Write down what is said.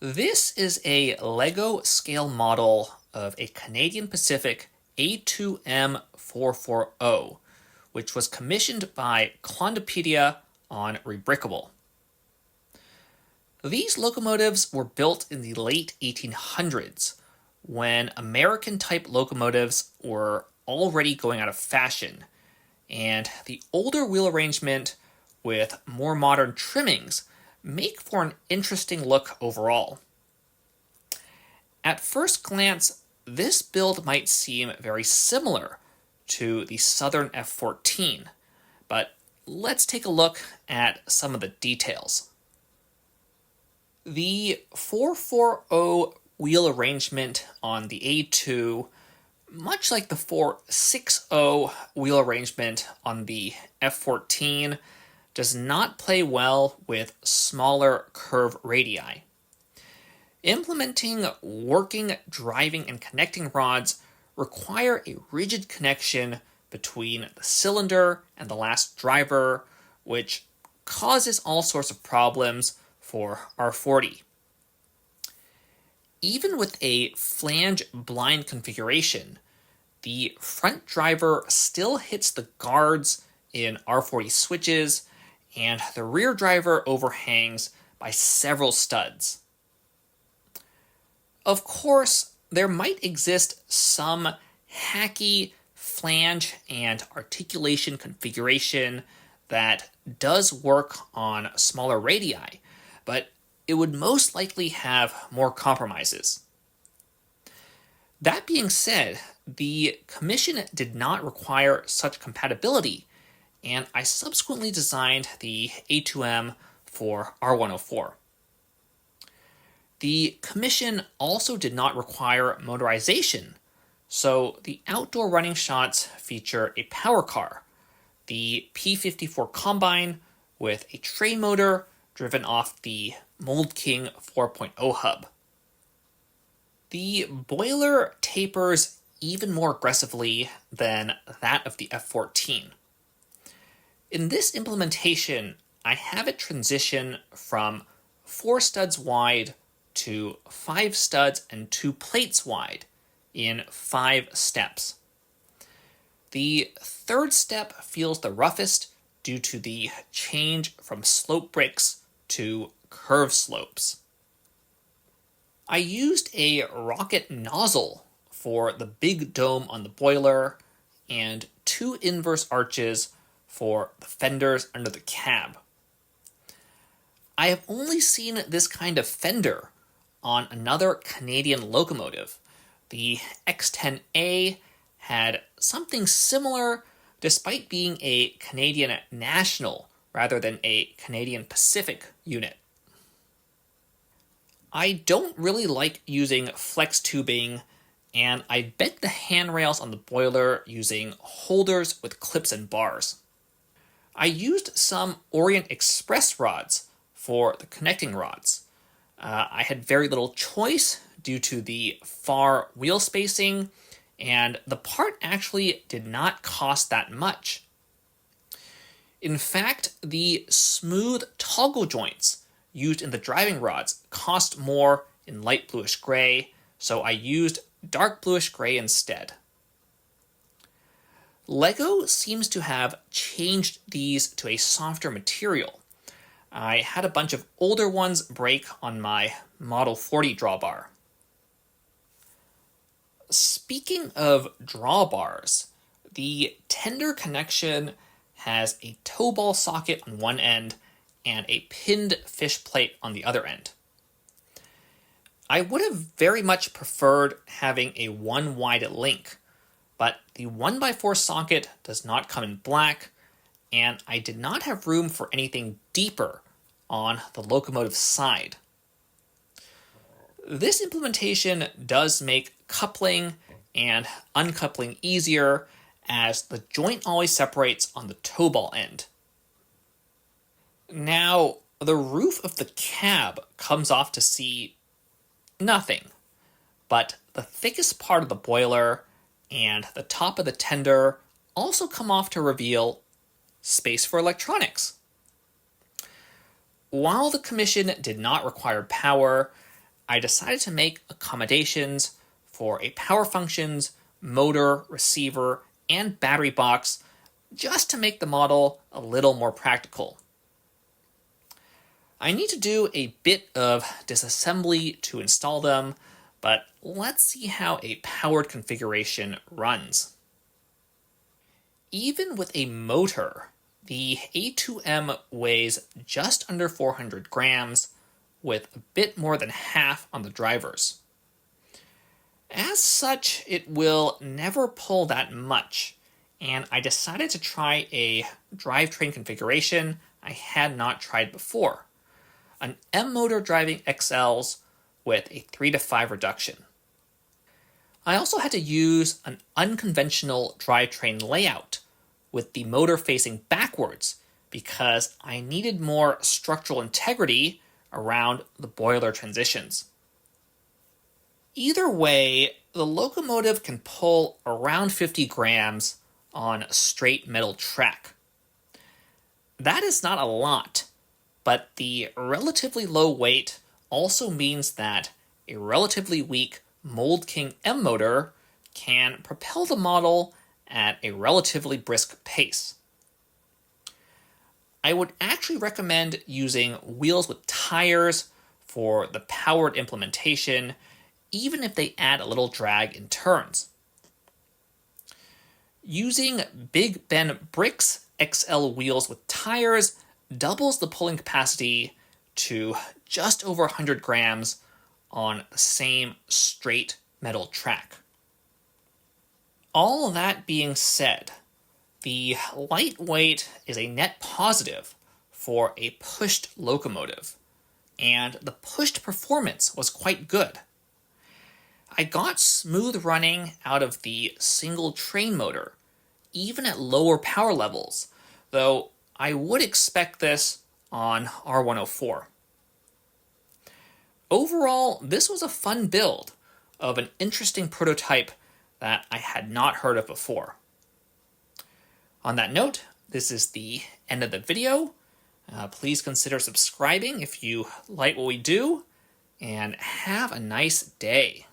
This is a Lego scale model of a Canadian Pacific A2m 440, which was commissioned by Clondopedia on Rebrickable. These locomotives were built in the late 1800s, when American-type locomotives were already going out of fashion, and the older wheel arrangement with more modern trimmings make for an interesting look overall. At first glance, this build might seem very similar to the Southern F-14, but let's take a look at some of the details. The 440 wheel arrangement on the A2, much like the 460 wheel arrangement on the F-14, does not play well with smaller curve radii. Implementing working, driving, and connecting rods require a rigid connection between the cylinder and the last driver, which causes all sorts of problems for R40. Even with a flange blind configuration, the front driver still hits the guards in R40 switches, and the rear driver overhangs by several studs. Of course, there might exist some hacky flange and articulation configuration that does work on smaller radii, but it would most likely have more compromises. That being said, the commission did not require such compatibility, and I subsequently designed the A2m for R104. The commission also did not require motorization, so the outdoor running shots feature a power car, the P54 Combine with a train motor driven off the Mold King 4.0 hub. The boiler tapers even more aggressively than that of the F-14. In this implementation, I have it transition from 4 studs wide to 5 studs and 2 plates wide in 5 steps. The third step feels the roughest due to the change from slope bricks to curve slopes. I used a rocket nozzle for the big dome on the boiler and 2 inverse arches for the fenders under the cab. I have only seen this kind of fender on another Canadian locomotive. The X10A had something similar despite being a Canadian National rather than a Canadian Pacific unit. I don't really like using flex tubing, and I bent the handrails on the boiler using holders with clips and bars. I used some Orient Express rods for the connecting rods. I had very little choice due to the far wheel spacing, and the part actually did not cost that much. In fact, the smooth toggle joints used in the driving rods cost more in light bluish gray, so I used dark bluish gray instead. Lego seems to have changed these to a softer material. I had a bunch of older ones break on my Model 40 drawbar. Speaking of drawbars, the tender connection has a tow ball socket on one end and a pinned fish plate on the other end. I would have very much preferred having a 1 wide link, but the 1x4 socket does not come in black, and I did not have room for anything deeper on the locomotive side. This implementation does make coupling and uncoupling easier, as the joint always separates on the tow ball end. Now, the roof of the cab comes off to see nothing, but the thickest part of the boiler and the top of the tender also come off to reveal space for electronics. While the commission did not require power, I decided to make accommodations for a power functions, motor, receiver, and battery box just to make the model a little more practical. I need to do a bit of disassembly to install them, but let's see how a powered configuration runs. Even with a motor, the A2m weighs just under 400 grams, with a bit more than half on the drivers. As such, it will never pull that much, and I decided to try a drivetrain configuration I had not tried before, an M motor driving XLs with a 3 to 5 reduction. I also had to use an unconventional drivetrain layout with the motor facing backwards because I needed more structural integrity around the boiler transitions. Either way, the locomotive can pull around 50 grams on a straight metal track. That is not a lot, but the relatively low weight also means that a relatively weak Mold King M motor can propel the model at a relatively brisk pace. I would actually recommend using wheels with tires for the powered implementation, even if they add a little drag in turns. Using Big Ben Bricks XL wheels with tires doubles the pulling capacity to just over 100 grams on the same straight metal track. All that being said, the lightweight is a net positive for a pushed locomotive, and the pushed performance was quite good. I got smooth running out of the single train motor, even at lower power levels, though I would expect this on R104. Overall, this was a fun build of an interesting prototype that I had not heard of before. On that note, this is the end of the video. Please consider subscribing if you like what we do, and have a nice day.